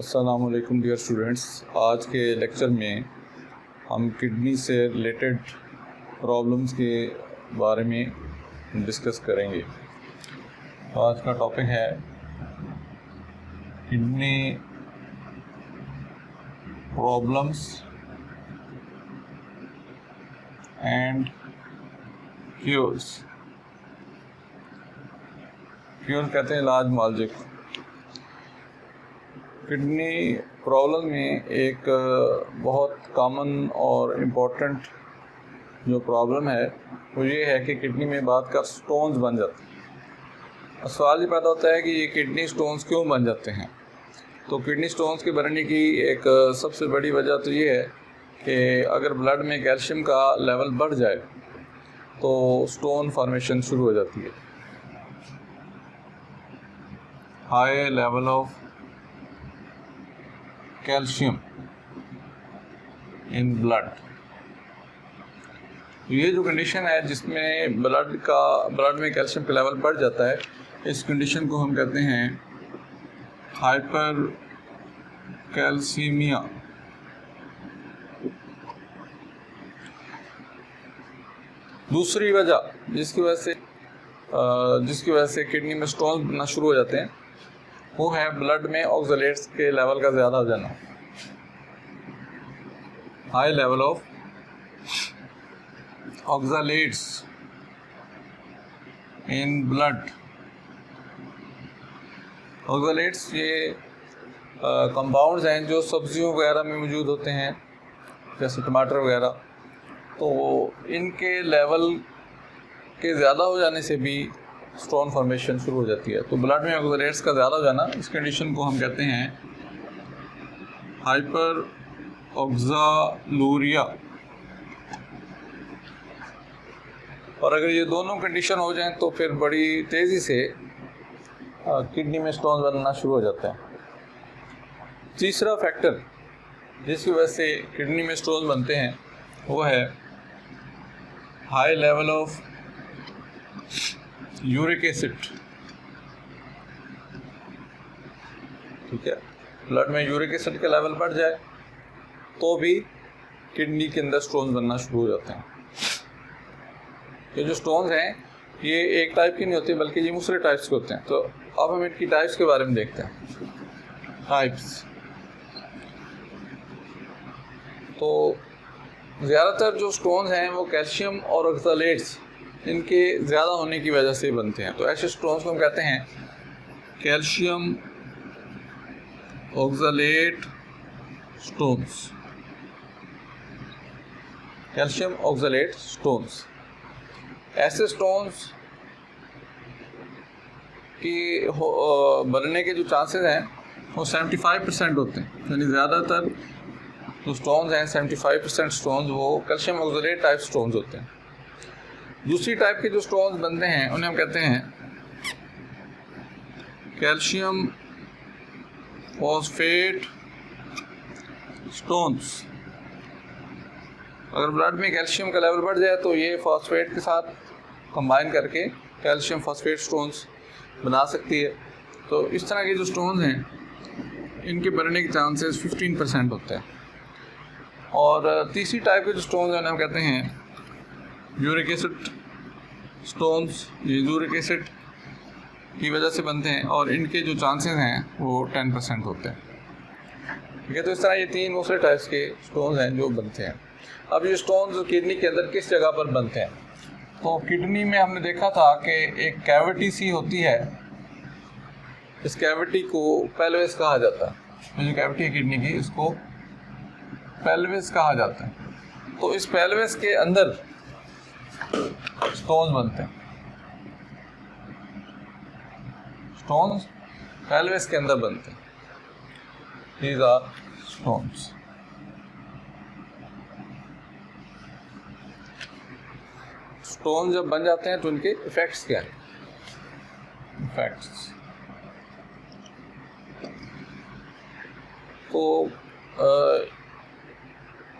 अस्सलाम वालेकुम dear students. आज के लेक्चर में हम किडनी से रिलेटेड प्रॉब्लम्स के बारे में डिस्कस करेंगे। आज का टॉपिक है kidney problems and cures. Cure कहते हैं इलाज मुआवजे को। किडनी प्रॉब्लम में एक बहुत कॉमन और इम्पोर्टेंट जो प्रॉब्लम है वो ये है कि किडनी में बात का स्टोन्स बन जाते हैं। सवाल ये पैदा होता है कि ये किडनी स्टोन्स क्यों बन जाते हैं। तो किडनी स्टोन्स के बनने की एक सबसे बड़ी वजह तो ये है कि अगर ब्लड में कैल्शियम का लेवल बढ़ जाए तो स्टोन फॉर्मेशन शुरू हो जाती है। High level of calcium in blood, ये जो कंडीशन है जिसमें ब्लड में कैल्शियम का लेवल बढ़ जाता है, इस कंडीशन को हम कहते हैं हाइपर कैल्सीमिया। दूसरी वजह जिसकी वजह से किडनी में स्टोन बनना शुरू हो जाते हैं वो है ब्लड में ऑक्सलेट्स के लेवल का ज़्यादा हो जाना। High level of oxalates in blood. Oxalates ये कंपाउंड्स हैं जो सब्जियों वगैरह में मौजूद होते हैं, जैसे टमाटर वगैरह। तो इनके लेवल के ज़्यादा हो जाने से भी स्टोन फॉर्मेशन शुरू हो जाती है। तो ब्लड में ऑक्सलेट्स का ज़्यादा हो जाना, इस कंडीशन को हम कहते हैं हाइपर ऑक्सालूरिया। और अगर ये दोनों कंडीशन हो जाएं तो फिर बड़ी तेज़ी से किडनी में स्टोन बनना शुरू हो जाता है। तीसरा फैक्टर जिसकी वजह से किडनी में स्टोन बनते हैं वो है high level of uric acid. ठीक है, ब्लड में यूरिक एसिड का लेवल बढ़ जाए तो भी किडनी के अंदर स्टोन्स बनना शुरू हो जाते हैं। ये जो स्टोन्स हैं ये एक टाइप की नहीं होती बल्कि ये दूसरे टाइप्स के होते हैं। तो अब हम इनकी टाइप्स के बारे में देखते हैं। टाइप्स तो ज़्यादातर जो स्टोन्स हैं वो कैल्शियम और ऑक्सलेट्स इनके ज़्यादा होने की वजह से बनते हैं। तो ऐसे स्टोन्स को हम कहते हैं calcium oxalate stones. Calcium oxalate stones ऐसे स्टोन्स की बनने के जो चांसेस हैं वो 75% होते हैं। यानी ज़्यादातर जो स्टोन्स हैं 75% स्टोन्स वो कैल्शियम ऑक्सलेट टाइप स्टोन्स होते हैं। दूसरी टाइप के जो स्टोन्स बनते हैं उन्हें हम कहते हैं कैल्शियम फॉस्फेट स्टोन्स। अगर ब्लड में कैल्शियम का लेवल बढ़ जाए तो ये फॉस्फेट के साथ कंबाइन करके कैल्शियम फॉस्फेट स्टोन्स बना सकती है। तो इस तरह के जो स्टोन्स हैं इनके बनने के चांसेस 15% होते हैं। और तीसरी टाइप के जो स्टोन्स हैं हम कहते हैं यूरिक एसिड स्टोन्स। ये यूरिक एसिड की वजह से बनते हैं और इनके जो चांसेस हैं वो 10% होते हैं। ठीक है, तो इस तरह ये तीन दूसरे टाइप्स के स्टोन्स हैं जो बनते हैं। अब ये स्टोन्स किडनी के अंदर किस जगह पर बनते हैं, तो किडनी में हमने देखा था कि एक कैविटी सी होती है, इस कैविटी को पेल्विस कहा जाता है। जो कैविटी है किडनी की इसको पेल्विस कहा जाता है। तो इस पेल्विस के अंदर स्टोन्स बनते हैं। स्टोन्स पेल्विस के अंदर बनते हैं। These are stones. स्टोन जब बन जाते हैं तो इनके इफेक्ट्स क्या हैं? इफेक्ट्स तो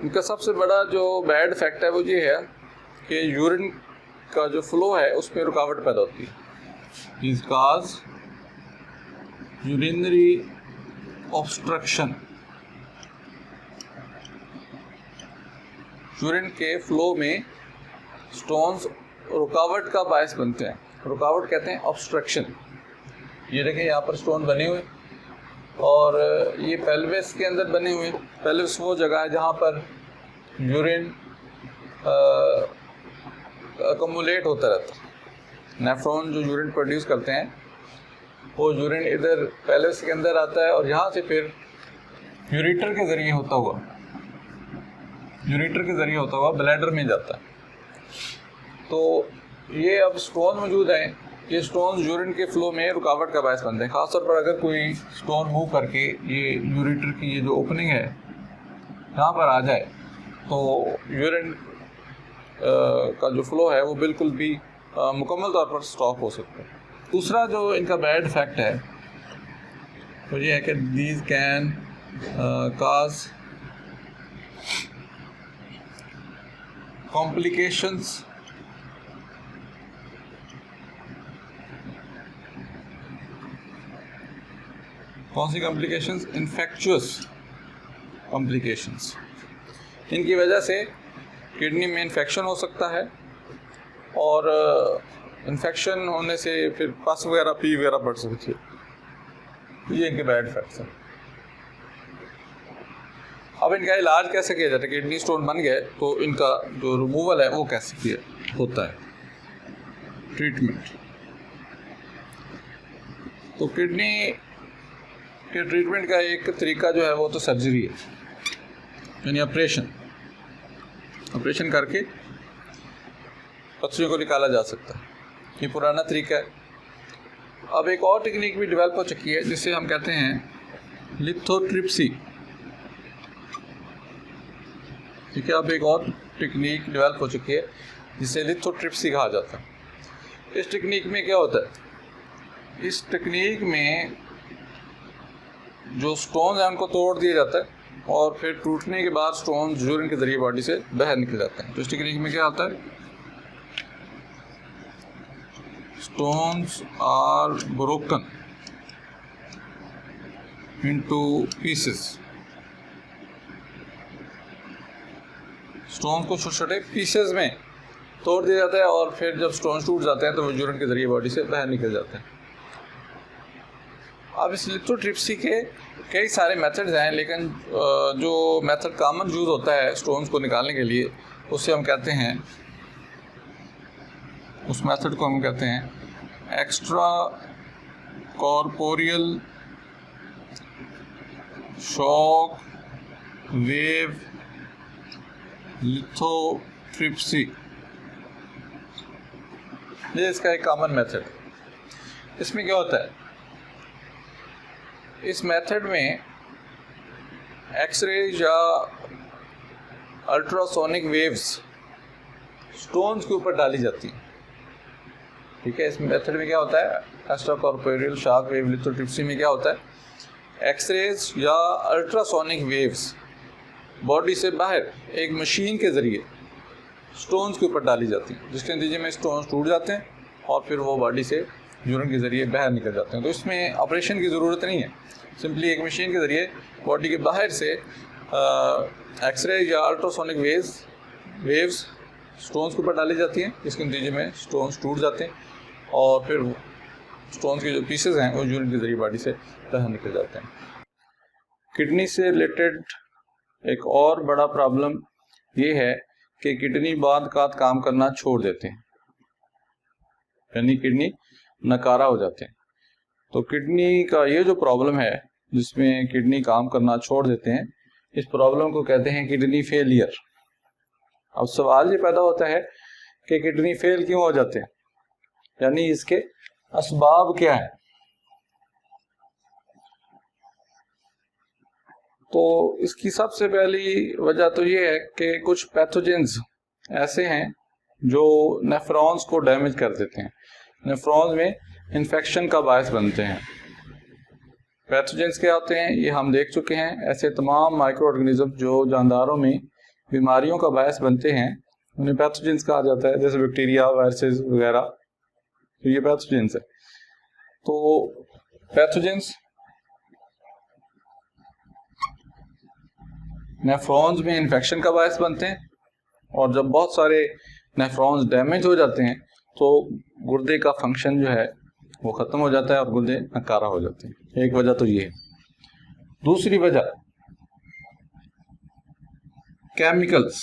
इनका सबसे बड़ा जो बैड इफेक्ट है वो ये है कि यूरिन का जो फ्लो है उसमें रुकावट पैदा होती है। These cause urinary obstruction, urine के फ्लो में स्टोन्स रुकावट का बायस बनते हैं। रुकावट कहते हैं ऑब्स्ट्रक्शन। ये देखें यहाँ पर स्टोन बने हुए और ये पेल्विस के अंदर बने हुए। पेल्विस वो जगह है जहाँ पर यूरिन अकोमुलेट होता रहता है। नेफ्रॉन जो यूरिन प्रोड्यूस करते हैं वो यूरिन इधर पेल्विस के अंदर आता है और यहाँ से फिर यूरेटर के ज़रिए होता हुआ ब्लैडर में जाता है। तो ये अब स्टोन मौजूद हैं, ये स्टोन यूरिन के फ्लो में रुकावट का बायस बनते हैं। ख़ासतौर पर अगर कोई स्टोन मूव करके ये यूरेटर की ये जो ओपनिंग है यहाँ पर आ जाए तो यूरिन का जो फ्लो है वो बिल्कुल भी मुकम्मल तौर पर स्टॉप हो सकता है। दूसरा जो इनका बैड इफेक्ट है तो ये है कि दीज कैन काज कॉम्प्लिकेशंस कौन सी कॉम्प्लिकेशंस? इन्फेक्चुअस कॉम्प्लिकेशंस। इनकी वजह से किडनी में इन्फेक्शन हो सकता है और इन्फेक्शन होने से फिर पस वगैरह पी वगैरह बढ़ सकती है। ये इनके बैड इफेक्ट्स हैं। अब इनका इलाज कैसे किया जाता है? किडनी स्टोन बन गए तो इनका जो रिमूवल है वो कैसे किया होता है? ट्रीटमेंट। तो किडनी के ट्रीटमेंट का एक तरीका जो है वो तो सर्जरी है, यानी ऑपरेशन करके पथरियों को निकाला जा सकता है। ये पुराना तरीका है। अब एक और टेक्निक भी डेवलप हो चुकी है जिसे हम कहते हैं लिथोट्रिप्सी। ठीक है, अब एक और टेक्निक डेवलप हो चुकी है जिसे लिथोट्रिप्सी कहा जाता है। इस टेक्निक में क्या होता है? इस टेक्निक में जो स्टोन है उनको तोड़ दिया जाता है और फिर टूटने के बाद स्टोन यूरिन के जरिए बॉडी से बाहर निकल जाते हैं। तो इस टेक्निक में क्या होता है? Stones are broken into pieces. Stone को छोटे छोटे पीसेस में तोड़ दिया जाता है और फिर जब स्टोन टूट जाते हैं तो वो यूरिन के जरिए बॉडी से बाहर निकल जाते हैं। अब इस लिथोट्रिप्सी के कई सारे मेथड्स हैं, लेकिन जो मेथड कॉमन यूज़ होता है स्टोन्स को निकालने के लिए उसे हम कहते हैं, उस मेथड को हम कहते हैं extra corporeal shock wave lithotripsy. ये इसका एक कॉमन मेथड। इसमें क्या होता है? इस मेथड में एक्सरे या अल्ट्रासोनिक वेव्स स्टोन्स के ऊपर डाली जाती हैं। ठीक है, इस मेथड में क्या होता है? Extra corporeal shock wave lithotripsy में क्या होता है? एक्सरेज या अल्ट्रासोनिक वेव्स बॉडी से बाहर एक मशीन के ज़रिए स्टोन्स के ऊपर डाली जाती हैं, जिसके नतीजे में स्टोन्स टूट जाते हैं और फिर वो बॉडी से यूरिन के ज़रिए बाहर निकल जाते हैं। तो इसमें ऑपरेशन की ज़रूरत नहीं है, सिंपली एक मशीन के ज़रिए बॉडी के बाहर से एक्सरे या अल्ट्रासोनिक वेव्स स्टोन्स के ऊपर डाली जाती हैं, जिसके नतीजे में स्टोन्स टूट जाते हैं और फिर स्टोन्स के जो पीसेस हैं वो यूरिन के ज़रिए बॉडी से बाहर निकल जाते हैं। किडनी से रिलेटेड एक और बड़ा प्रॉब्लम ये है कि किडनी बाद काम करना छोड़ देते हैं, यानी किडनी नकारा हो जाते हैं। तो किडनी का ये जो प्रॉब्लम है जिसमें किडनी काम करना छोड़ देते हैं, इस प्रॉब्लम को कहते हैं किडनी फेलियर। अब सवाल ये पैदा होता है कि किडनी फेल क्यों हो जाते हैं, यानी इसके असबाब क्या है। तो इसकी सबसे पहली वजह तो ये है कि कुछ पैथोजेंस ऐसे हैं जो नेफ्रॉन्स को डैमेज कर देते हैं, नेफ्रॉन्स में इन्फेक्शन का बायस बनते हैं। पैथोजेंस क्या होते हैं ये हम देख चुके हैं। ऐसे तमाम माइक्रो ऑर्गेनिज्म जो जानदारों में बीमारियों का बायस बनते हैं उन्हें पैथोजेंस कहा जाता है, जैसे बैक्टीरिया, वायरसेस वगैरह। तो ये पैथोजेंस है। तो पैथोजेंस नेफ्रॉन्स में इन्फेक्शन का बायस बनते हैं, और जब बहुत सारे नेफ्रॉन्स डैमेज हो जाते हैं तो गुर्दे का फंक्शन जो है वो ख़त्म हो जाता है और गुर्दे नकारा हो जाते हैं। एक वजह तो ये है। दूसरी वजह केमिकल्स।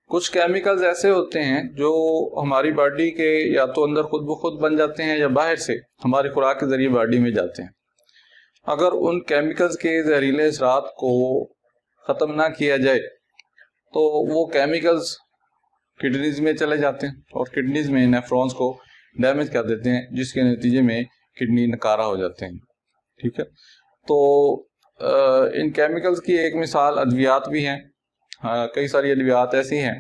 कुछ केमिकल्स ऐसे होते हैं जो हमारी बॉडी के या तो अंदर खुद ब खुद बन जाते हैं या बाहर से हमारी खुराक के जरिए बॉडी में जाते हैं। अगर उन केमिकल्स के जहरीले असरात को ख़त्म ना किया जाए तो वो केमिकल्स किडनीज में चले जाते हैं और किडनीज में नेफ्रॉन्स को डैमेज कर देते हैं, जिसके नतीजे में किडनी नकारा हो जाते हैं। ठीक है, तो इन केमिकल्स की एक मिसाल अद्वियात भी हैं। कई सारी अद्वियात ऐसी हैं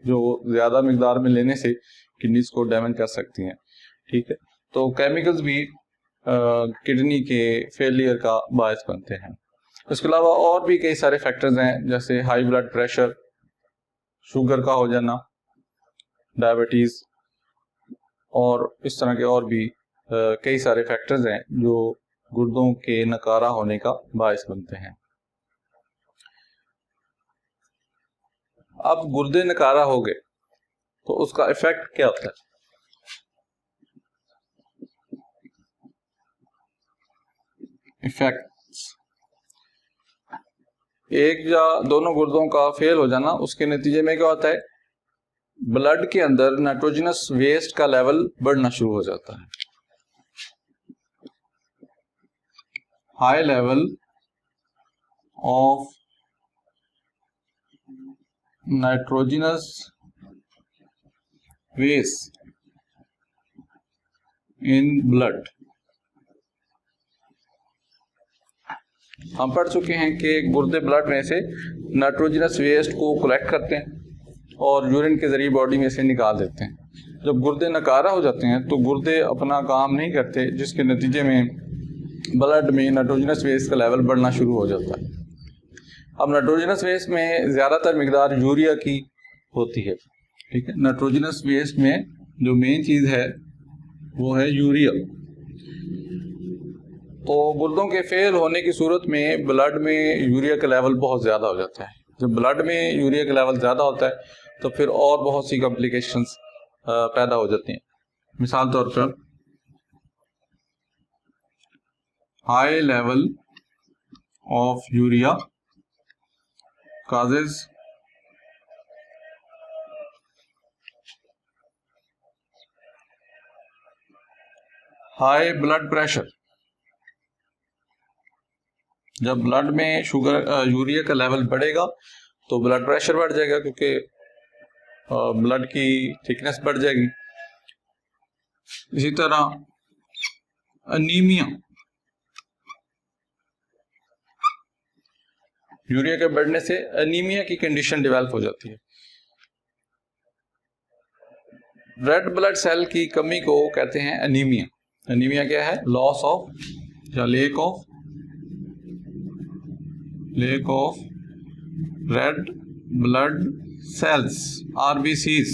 जो ज़्यादा मिकदार में लेने से किडनीज को डैमेज कर सकती हैं। ठीक है, तो केमिकल्स भी किडनी के फेलियर का बायस बनते हैं। इसके अलावा और भी कई सारे फैक्टर्स हैं, जैसे हाई ब्लड प्रेशर, शुगर का हो जाना, डायबिटीज़ और इस तरह के और भी कई सारे फैक्टर्स हैं जो गुर्दों के नकारा होने का बायस बनते हैं। अब गुर्दे नकारा हो गए तो उसका इफेक्ट क्या होता है? इफेक्ट्स, एक या दोनों गुर्दों का फेल हो जाना, उसके नतीजे में क्या होता है? ब्लड के अंदर नाइट्रोजनस वेस्ट का लेवल बढ़ना शुरू हो जाता है। High level of nitrogenous waste in blood. हम पढ़ चुके हैं कि गुर्दे ब्लड में से नाइट्रोजनस वेस्ट को कलेक्ट करते हैं और यूरिन के जरिए बॉडी में से निकाल देते हैं। जब गुर्दे नकारा हो जाते हैं तो गुर्दे अपना काम नहीं करते, जिसके नतीजे में ब्लड में नाइट्रोजनस वेस्ट का लेवल बढ़ना शुरू हो जाता है। अब नाइट्रोजनस वेस्ट में ज़्यादातर मिकदार यूरिया की होती है। ठीक है, नाइट्रोजनस वेस्ट में जो मेन चीज़ है वो है यूरिया। तो गुर्दों के फेल होने की सूरत में ब्लड में यूरिया का लेवल बहुत ज़्यादा हो जाता है। जब ब्लड में यूरिया का लेवल ज़्यादा होता है तो फिर और बहुत सी कॉम्प्लिकेशंस पैदा हो जाती हैं। मिसाल तौर पर high level of urea causes high blood pressure. जब ब्लड में यूरिया का लेवल बढ़ेगा तो ब्लड प्रेशर बढ़ जाएगा, क्योंकि ब्लड की थिकनेस बढ़ जाएगी। इसी तरह अनीमिया, यूरिया के बढ़ने से अनीमिया की कंडीशन डेवलप हो जाती है। रेड ब्लड सेल की कमी को कहते हैं अनीमिया। अनीमिया क्या है? लॉस ऑफ या lake of red blood cells, RBCs,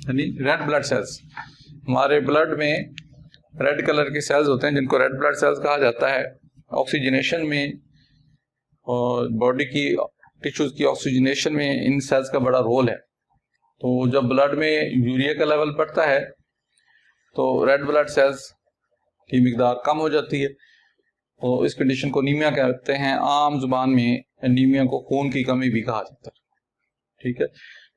यानी रेड ब्लड सेल्स। हमारे ब्लड में रेड कलर के सेल्स होते हैं जिनको रेड ब्लड सेल्स कहा जाता है। ऑक्सीजनेशन में और बॉडी की टिश्यूज की ऑक्सीजनेशन में इन सेल्स का बड़ा रोल है। तो जब ब्लड में यूरिया का लेवल बढ़ता है तो रेड ब्लड सेल्स की मिकदार कम हो जाती है, तो इस कंडीशन को अनीमिया कहते हैं। आम जुबान में अनीमिया को खून की कमी भी कहा जाता है। ठीक है,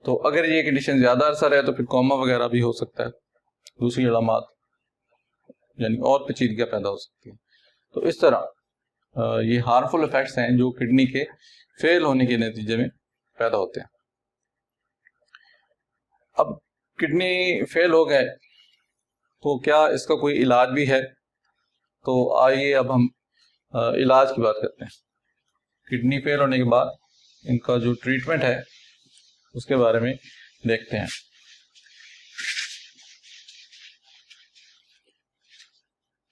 तो अगर ये कंडीशन ज़्यादा अरसा रहे तो फिर कोमा वगैरह भी हो सकता है, दूसरी अलामात यानी और पेचीदगियाँ पैदा हो सकती है। तो इस तरह ये हार्मफुल इफेक्ट्स हैं जो किडनी के फेल होने के नतीजे में पैदा होते हैं। अब किडनी फेल हो गए तो क्या इसका कोई इलाज भी है? तो आइए अब हम इलाज की बात करते हैं। किडनी फेल होने के बाद इनका जो ट्रीटमेंट है उसके बारे में देखते हैं।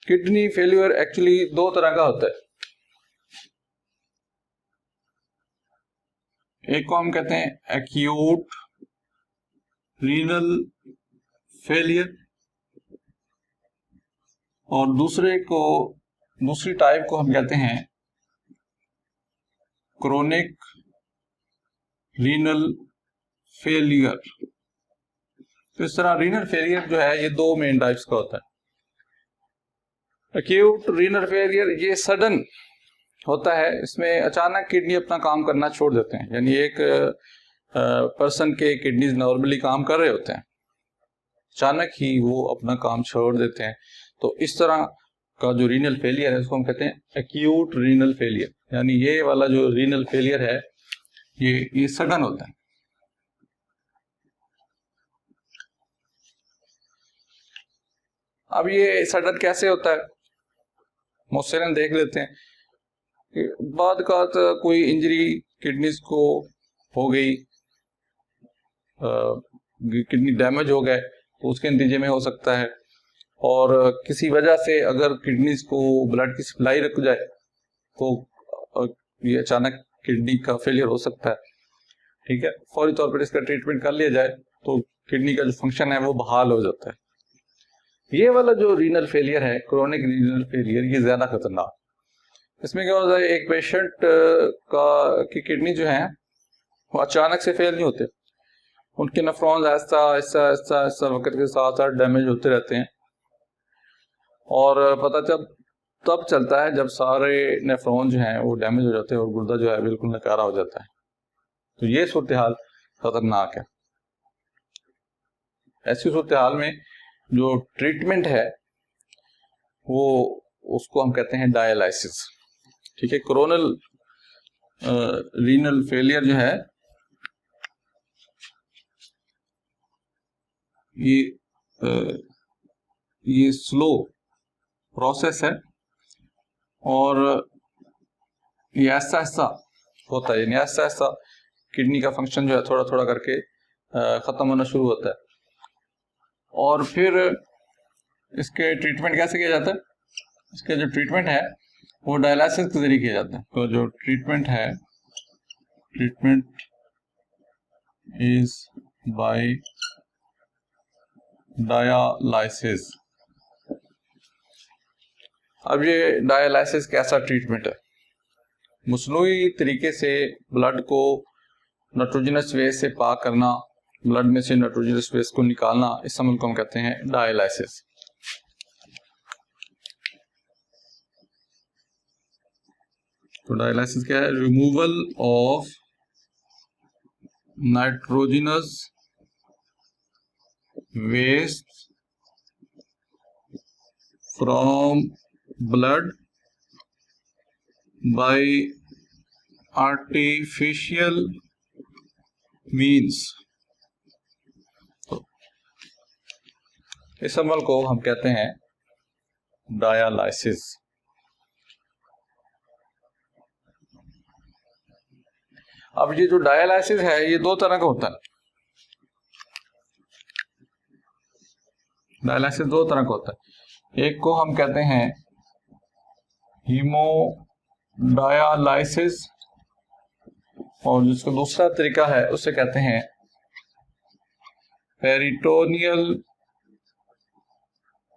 किडनी फेल्यूर एक्चुअली दो तरह का होता है। एक को हम कहते हैं एक्यूट रीनल फेलियर और दूसरे को दूसरी टाइप को हम कहते हैं क्रोनिक रीनल फेलियर। तो इस तरह रीनल फेलियर जो है ये दो मेन टाइप्स का होता है। एक्यूट रीनल फेलियर ये सडन होता है, इसमें अचानक किडनी अपना काम करना छोड़ देते हैं, यानी एक पर्सन के किडनीज नॉर्मली काम कर रहे होते हैं, अचानक ही वो अपना काम छोड़ देते हैं। तो इस तरह का जो रीनल फेलियर है उसको हम कहते हैं एक्यूट रीनल फेलियर, यानी ये वाला जो रीनल फेलियर है ये सडन होता है। अब ये सडन कैसे होता है, मौसरन देख लेते हैं कि बाद का कोई इंजरी किडनीज को हो गई, किडनी डैमेज हो गए तो उसके नतीजे में हो सकता है, और किसी वजह से अगर किडनीज को ब्लड की सप्लाई रुक जाए तो ये अचानक किडनी का फेलियर हो सकता है। ठीक है, फौरी तौर पर इसका ट्रीटमेंट कर लिया जाए तो किडनी का जो फंक्शन है वो बहाल हो जाता है। ये वाला जो रीनल फेलियर है, क्रोनिक रीनल फेलियर, ये ज्यादा खतरनाक। इसमें क्या होता है, एक पेशेंट की किडनी जो है वो अचानक से फेल नहीं होते, उनके नेफ्रॉन्स ऐसा वक्त के साथ साथ डैमेज होते रहते हैं, और पता तब चलता है जब सारे नेफ्रॉन जो हैं वो डैमेज हो जाते हैं और गुर्दा जो है बिल्कुल नकारा हो जाता है। तो ये सूरत हाल खतरनाक है। ऐसी सूरत हाल में जो ट्रीटमेंट है वो उसको हम कहते हैं डायलिसिस। ठीक है, कोरोनल रीनल फेलियर जो है ये स्लो प्रोसेस है और ये ऐसा ऐसा होता है, यानी ऐसा ऐसा किडनी का फंक्शन जो है थोड़ा थोड़ा करके खत्म होना शुरू होता है। और फिर इसके ट्रीटमेंट कैसे किया जाता है, इसके जो ट्रीटमेंट है वो डायलिसिस के जरिए किया जाता है। तो जो ट्रीटमेंट है, ट्रीटमेंट इज बाय डायलिसिस। अब ये डायलिसिस कैसा ट्रीटमेंट है, मसनूई तरीके से ब्लड को नाइट्रोजनस वेस्ट से पाक करना, ब्लड में से नाइट्रोजनस वेस्ट को निकालना, इस अमल को हम कहते हैं डायलिसिस। तो डायलिसिस क्या है, removal of nitrogenous waste from blood by artificial means. तो इस अमल को हम कहते हैं डायलिसिस। अब ये जो डायलिसिस है ये दो तरह का होता है, डायलिसिस दो तरह का होता है। एक को हम कहते हैं हीमोडायलिसिस, और जिसका दूसरा तरीका है उसे कहते हैं पेरिटोनियल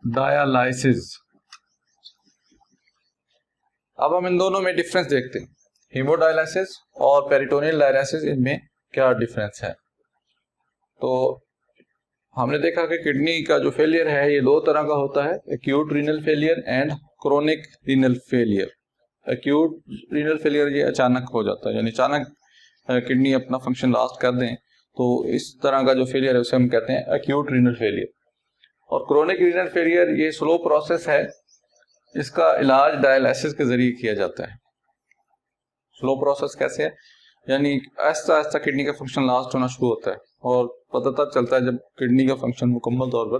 डायलिसिस। अब हम इन दोनों में डिफरेंस देखते हैं, हीमोडायलिसिस और पेरिटोनियल डायलिसिस, इनमें क्या डिफरेंस है। तो हमने देखा कि किडनी का जो फेलियर है ये दो तरह का होता है, acute renal failure and chronic renal failure. Acute renal failure ये अचानक हो जाता है, यानी अचानक किडनी अपना फंक्शन लॉस्ट कर दें, तो इस तरह का जो फेलियर है उसे हम कहते हैं एक्यूट रीनल फेलियर। और क्रोनिक रीनल फेलियर ये स्लो प्रोसेस है, इसका इलाज डायलिसिस के जरिए किया जाता है। स्लो प्रोसेस कैसे है, यानी ऐसा ऐसा किडनी का फंक्शन लास्ट होना शुरू होता है और पता तब चलता है जब किडनी का फंक्शन मुकम्मल तौर पर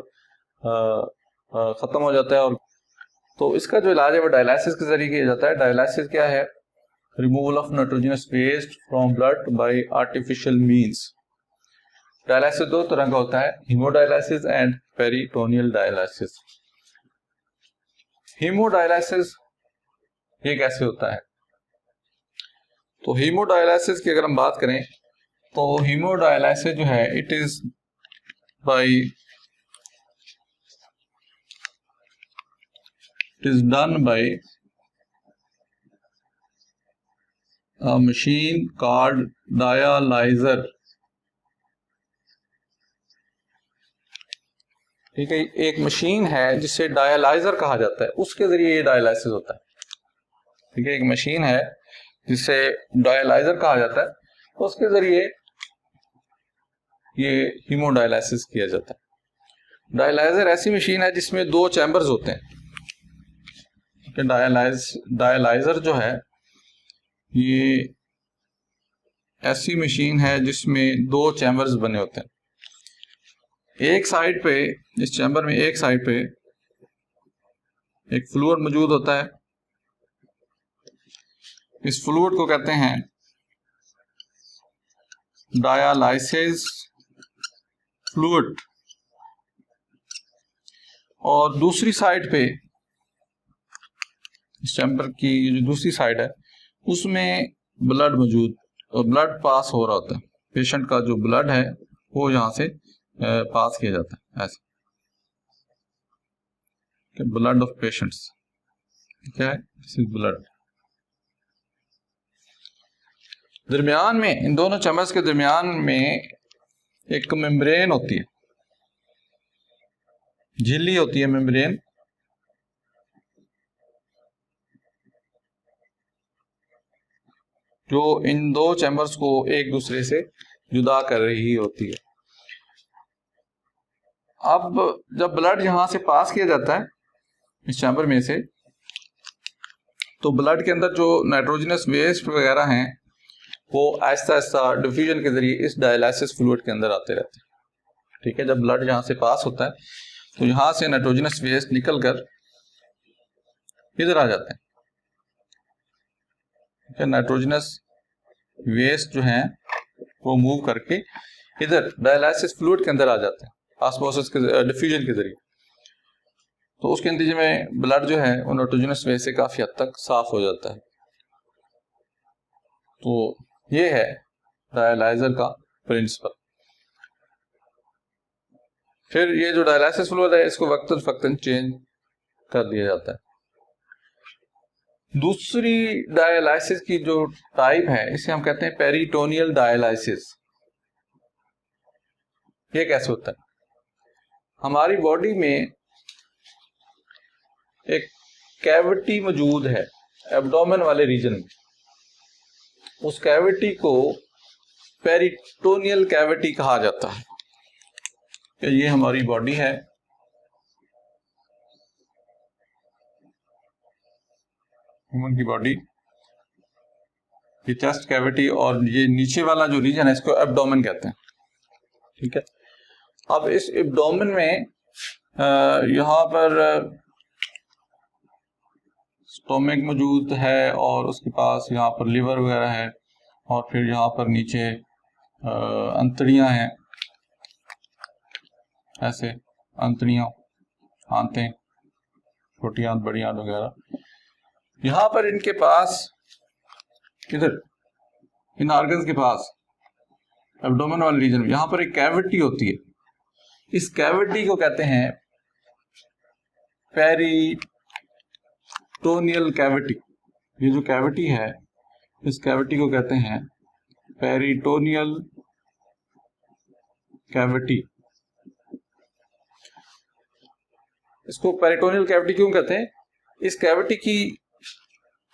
खत्म हो जाता है। और तो इसका जो इलाज है वो डायलिसिस के जरिए किया जाता है। डायलिसिस क्या है, removal of nitrogenous waste from blood by artificial means. Dialysis दो तरह का होता है, haemodialysis and peritoneal dialysis. Haemodialysis ये कैसे होता है, तो हीमोडायलिसिस की अगर हम बात करें तो हीमोडायलिसिस जो है it is done by a machine called dialyzer. ठीक है, एक मशीन है जिसे डायलाइजर कहा जाता है, उसके जरिए ये डायलाइसिस होता है। ठीक है, एक मशीन है जिसे डायलाइजर कहा जाता है, उसके जरिए ये हीमोडायलाइसिस किया जाता है। डायलाइजर ऐसी मशीन है जिसमें 2 चैम्बर्स होते हैं। डायलाइजर जो है ये ऐसी मशीन है जिसमें 2 चैम्बर्स बने होते हैं। एक साइड पे, इस चैम्बर में एक साइड पे एक फ्लूइड मौजूद होता है। इस फ्लूइड को कहते हैं डायलाइसिस फ्लूइड। और दूसरी साइड पे, इस चैम्बर की जो दूसरी साइड है उसमें ब्लड मौजूद और ब्लड पास हो रहा होता है। पेशेंट का जो ब्लड है वो यहाँ से पास किया जाता है ऐसे, ब्लड ऑफ पेशेंट्स। क्या है? This is blood. दरमियान में, इन दोनों चैम्बर्स के दरमियान में एक मेम्ब्रेन होती है, झिल्ली होती है, मेम्ब्रेन, जो इन 2 चैम्बर्स को एक दूसरे से जुदा कर रही होती है। अब जब ब्लड यहां से पास किया जाता है इस चैम्बर में से, तो ब्लड के अंदर जो नाइट्रोजनस वेस्ट वगैरह हैं वो आहिस्ता आहिस्ता डिफ्यूजन के जरिए इस डायलाइसिस फ्लूइड के अंदर आते रहते हैं। ठीक है, जब ब्लड यहां से पास होता है तो यहां से नाइट्रोजनस वेस्ट निकल कर इधर आ जाते हैं। ठीक है, नाइट्रोजनस वेस्ट जो हैं वो मूव करके इधर डायलाइसिस फ्लूइड के अंदर आ जाते हैं ऑस्मोसिस के डिफ्यूजन के जरिए। तो उसके नतीजे में ब्लड जो है वो नाइट्रोजनस वेस्ट से काफी हद तक साफ हो जाता है। तो ये है डायलाइजर का प्रिंसिपल। फिर ये जो डायलाइसिस फ्लूइड है इसको वक्तन फक्तन चेंज कर दिया जाता है। दूसरी डायलाइसिस की जो टाइप है इसे हम कहते हैं पेरिटोनियल डायलाइसिस। ये कैसे होता है? हमारी बॉडी में एक कैविटी मौजूद है एब्डोमेन वाले रीजन में, उस कैविटी को पेरिटोनियल कैविटी कहा जाता है। कि ये हमारी बॉडी है, ह्यूमन की बॉडी, ये चेस्ट कैविटी, और ये नीचे वाला जो रीजन है इसको एब्डोमेन कहते हैं। ठीक है, अब इस एब्डोमेन में यहाँ पर स्टोमिक मौजूद है और उसके पास यहाँ पर लिवर वगैरह है, और फिर यहाँ पर नीचे अंतड़ियाँ हैं, ऐसे अंतड़ियाँ, आंतें, छोटी आंत, बड़ी आंत वगैरह। यहाँ पर इनके पास, इधर इन ऑर्गन्स के पास एब्डोमेन वाले रीजन में यहाँ पर एक कैविटी होती है। इस कैविटी को कहते हैं पेरिटोनियल कैविटी। ये जो कैविटी है इस कैविटी को कहते हैं पेरिटोनियल कैविटी। इसको पेरिटोनियल कैविटी क्यों कहते हैं? इस कैविटी की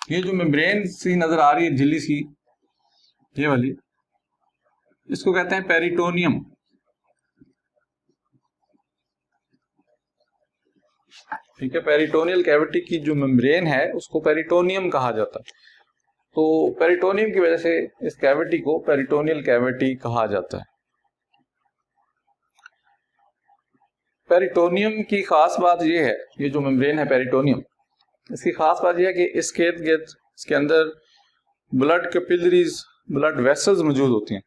ये जो मेम्ब्रेन सी नजर आ रही है, झिल्ली सी, ये वाली, इसको कहते हैं पेरिटोनियम। ठीक है, पेरिटोनियल कैविटी की जो मेम्ब्रेन है उसको पेरिटोनियम कहा जाता है। तो पेरिटोनियम की वजह से इस कैविटी को पेरिटोनियल कैविटी कहा जाता है। पेरिटोनियम की खास बात यह है, ये जो मेम्ब्रेन है पेरिटोनियम, इसकी खास बात यह है कि इसके इर्द गिर्द, इसके अंदर ब्लड कैपिलरीज, ब्लड वेसल्स मौजूद होती हैं।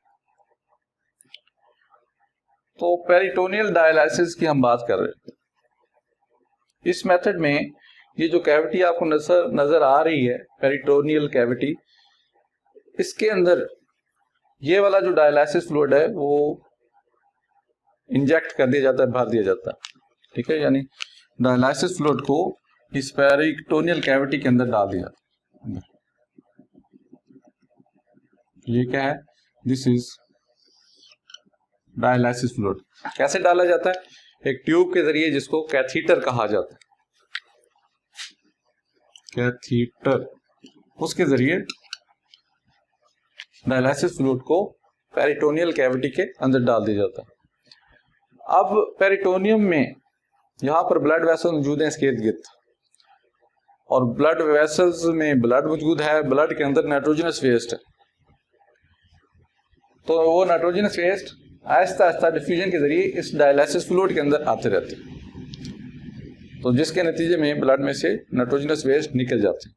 तो पेरिटोनियल डायलाइसिस की हम बात कर रहे हैं। इस मेथड में ये जो कैविटी आपको नजर आ रही है, पेरिटोनियल कैविटी, इसके अंदर ये वाला जो डायलाइसिस फ्लूइड है वो इंजेक्ट कर दिया जाता है, भर दिया जाता है। ठीक है, यानी डायलाइसिस फ्लूइड को इस पेरिटोनियल कैविटी के अंदर डाल दिया जाता है। ये क्या है, दिस इज डायलिसिस फ्लूइड। कैसे डाला जाता है, एक ट्यूब के जरिए जिसको कैथीटर कहा जाता है, कैथीटर, उसके जरिए डायलिसिस फ्लूइड को पेरिटोनियल कैविटी के अंदर डाल दिया जाता है। अब पेरिटोनियम में यहाँ पर ब्लड वेसल मौजूद है इसके इर्द गिर्द, और ब्लड वेसल्स में ब्लड मौजूद है, ब्लड के अंदर नाइट्रोजनस वेस्ट है, तो वो nitrogenous waste Aahista Aahista diffusion के जरिए इस डायलिसिस फ्लूइड के अंदर आते रहते हैं, तो जिसके नतीजे में ब्लड में से नाइट्रोजनस वेस्ट निकल जाते हैं।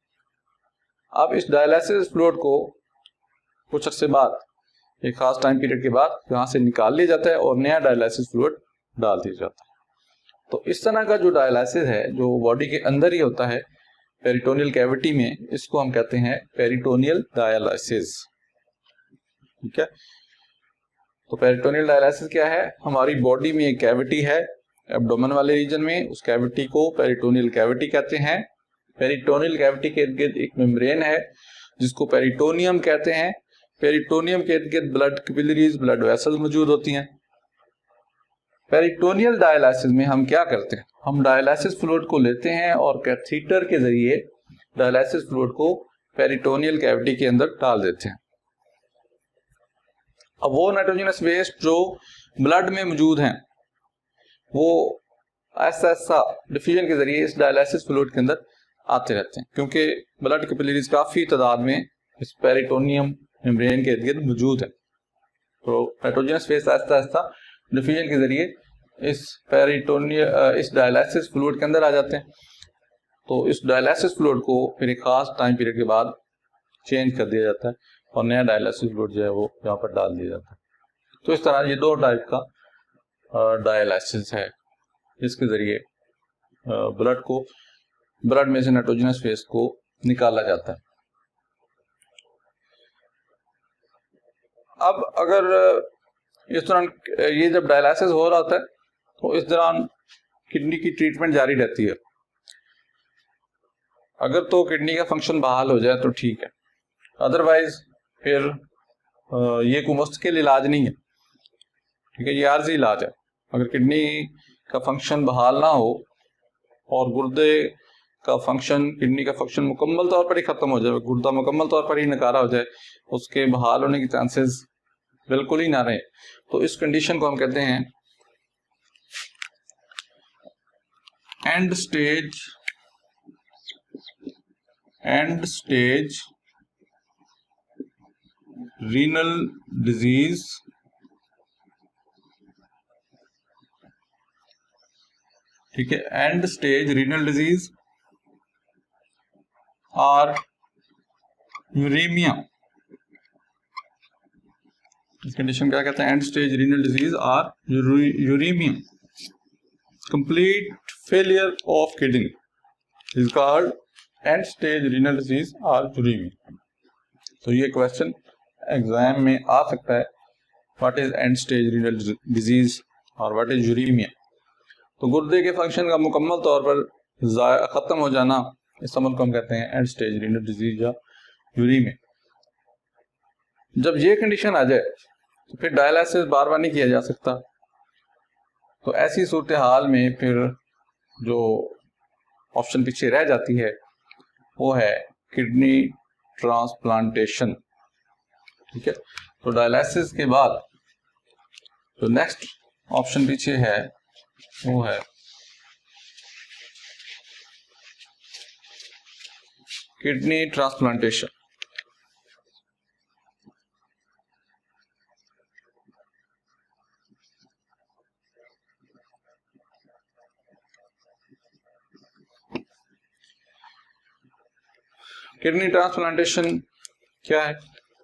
अब इस डायलिसिस फ्लूइड को कुछ अर्से बाद, एक खास टाइम पीरियड के बाद यहाँ से निकाल लिया जाता है और नया डायलिसिस फ्लूइड डाल दिया जाता है। तो इस तरह का जो डायलिसिस है, जो बॉडी के अंदर ही होता है पेरिटोनियल कैविटी में, इसको हम कहते हैं पेरिटोनियल डायलिसिस। ठीक है, तो पेरिटोनियल डायलिसिस क्या है, हमारी बॉडी में एक कैविटी है एब्डोमेन वाले रीजन में, उस कैविटी को पेरिटोनियल कैविटी कहते हैं। पेरिटोनियल कैविटी के इर्द गिर्द एक मेम्ब्रेन है जिसको पेरिटोनियम कहते हैं। पेरिटोनियम के इर्द गिर्द ब्लड कैपिलरीज, ब्लड वेसल्स मौजूद होती हैं। पेरिटोनियल डायलिसिस में हम क्या करते हैं, हम डायलिसिस फ्लूइड को लेते हैं और कैथीटर के जरिए डायलिसिस फ्लूइड को पेरिटोनियल कैविटी के अंदर डाल देते हैं। अब वो नाइट्रोजनस वेस्ट जो ब्लड में मौजूद हैं, वो ऐसा ऐसा डिफ्यूजन के जरिए इस डायलिसिस फ्लूइड के अंदर आते रहते हैं, क्योंकि ब्लड कैपिलरीज काफी तादाद में इस पेरिटोनियम मेम्ब्रेन के इर्द गिर्द मौजूद है, तो nitrogenous waste Aahista Aahista diffusion के जरिए इस डायलिसिस फ्लूइड के अंदर आ जाते हैं। तो इस डायलिसिस फ्लूइड को फिर एक खास टाइम पीरियड के बाद चेंज कर दिया जाता है और नया डायलिसिस फ्लूइड जो है वो यहाँ पर डाल दिया जाता है। तो इस तरह ये दो टाइप का डायलिसिस है, जिसके जरिए ब्लड में से नाइट्रोजनस वेस्ट को निकाला जाता है। अब अगर इस दौरान ये जब डायलिसिस हो रहा होता है तो इस दौरान किडनी की ट्रीटमेंट जारी रहती है। अगर तो किडनी का फंक्शन बहाल हो जाए तो ठीक है, अदरवाइज फिर ये कोई मुस्तकिल इलाज नहीं है। ठीक है, ये आर्जी इलाज है। अगर किडनी का फंक्शन बहाल ना हो और गुर्दे का फंक्शन, किडनी का फंक्शन मुकम्मल तौर पर ही खत्म हो जाए, गुर्दा मुकम्मल तौर पर ही नकारा हो जाए, उसके बहाल होने के चांसेस बिल्कुल ही ना रहे, तो इस कंडीशन को हम कहते हैं एंड स्टेज रीनल डिजीज ठीक है, एंड स्टेज रीनल डिजीज और यूरेमिया। इस कंडीशन क्या कहते हैं, एंड स्टेज रीनल डिजीज और uraemia. Complete failure of kidney is called end stage renal disease और यूरेमिया। तो ये क्वेश्चन एग्जाम में आ सकता है, what is end stage renal disease और व्हाट इज यूरेमिया। तो गुर्दे के फंक्शन का मुकम्मल तौर पर खत्म हो जाना, इस अमल को हम कहते हैं एंड स्टेज रीनल डिजीज या यूरेमिया। जब ये कंडीशन आ जाए तो फिर डायलिसिस बार बार नहीं किया जा सकता। तो ऐसी सूरत हाल में फिर जो ऑप्शन पीछे रह जाती है वो है किडनी ट्रांसप्लांटेशन। ठीक है, तो डायलिसिस के बाद जो नेक्स्ट ऑप्शन पीछे है वो है किडनी ट्रांसप्लांटेशन। किडनी ट्रांसप्लांटेशन क्या है,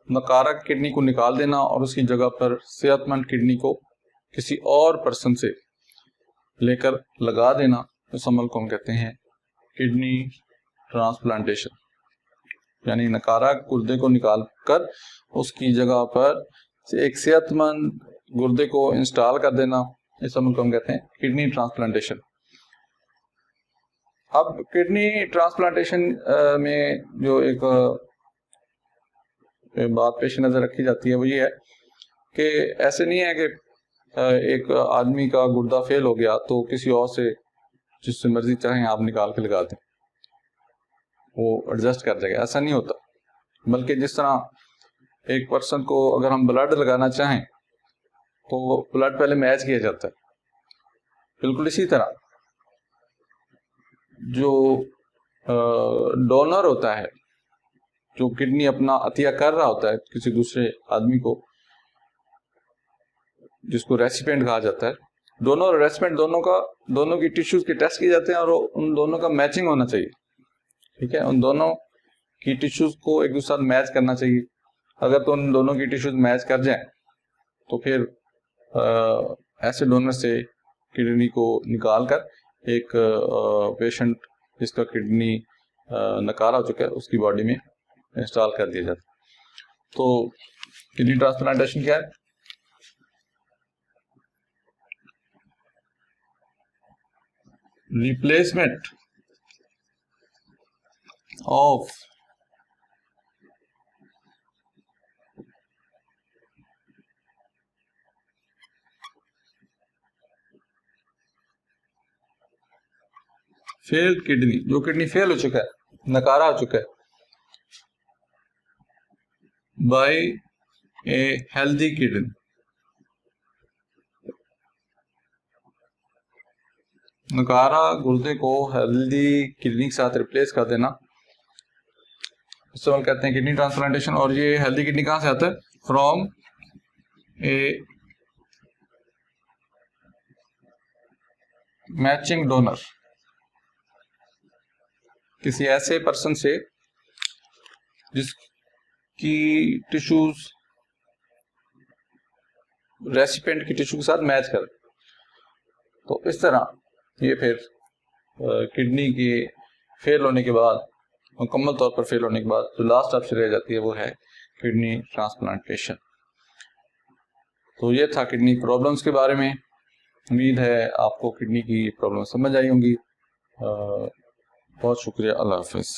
नकारा किडनी को निकाल देना और उसकी जगह पर सेहतमंद किडनी को किसी और पर्सन से लेकर लगा देना। इस अमल को हम कहते हैं किडनी ट्रांसप्लांटेशन, यानी नकारा गुर्दे को निकाल कर उसकी जगह पर एक सेहतमंद गुर्दे को इंस्टॉल कर देना। इस अमल को हम कहते हैं किडनी ट्रांसप्लांटेशन। अब किडनी ट्रांसप्लांटेशन में जो एक बात पेश नज़र रखी जाती है वो ये है कि ऐसे नहीं है कि एक आदमी का गुर्दा फेल हो गया तो किसी और से जिससे मर्जी चाहें आप निकाल के लगा दें, वो एडजस्ट कर जाएगा। ऐसा नहीं होता, बल्कि जिस तरह एक पर्सन को अगर हम ब्लड लगाना चाहें तो ब्लड पहले मैच किया जाता है, बिल्कुल इसी तरह जो डोनर होता है, जो किडनी अपना अतिया कर रहा होता है किसी दूसरे आदमी को, जिसको रेसिपिएंट कहा जाता है, डोनर और रेसिपिएंट दोनों की टिश्यूज के टेस्ट किए जाते हैं और उन दोनों का मैचिंग होना चाहिए। ठीक है, उन दोनों की टिश्यूज को एक दूसरे साथ मैच करना चाहिए। अगर तो उन दोनों की टिश्यूज मैच कर जाएं तो फिर ऐसे डोनर से किडनी को निकाल कर एक पेशेंट जिसका किडनी नकारा हो चुका है उसकी बॉडी में इंस्टॉल कर दिया जाता है। तो किडनी ट्रांसप्लांटेशन क्या है? रिप्लेसमेंट ऑफ फेल्ड किडनी, जो किडनी फेल हो चुका है, नकारा हो चुका है, बाय ए हेल्दी किडनी। नकारा गुर्दे को हेल्दी किडनी के साथ रिप्लेस कर देना, इसको हम कहते हैं किडनी ट्रांसप्लांटेशन। और ये हेल्दी किडनी कहाँ से आता है? फ्रॉम ए मैचिंग डोनर, किसी ऐसे पर्सन से जिसकी टिश्यूज रेसिपिएंट की टिश्यू के साथ मैच कर। तो इस तरह ये फिर किडनी के फेल होने के बाद, मुकम्मल तौर पर फेल होने के बाद जो लास्ट ऑप्शन रह जाती है वो है किडनी ट्रांसप्लांटेशन। तो ये था किडनी प्रॉब्लम्स के बारे में। उम्मीद है आपको किडनी की प्रॉब्लम समझ आई होंगी। बहुत शुक्रिया, अल्लाह हाफिज़।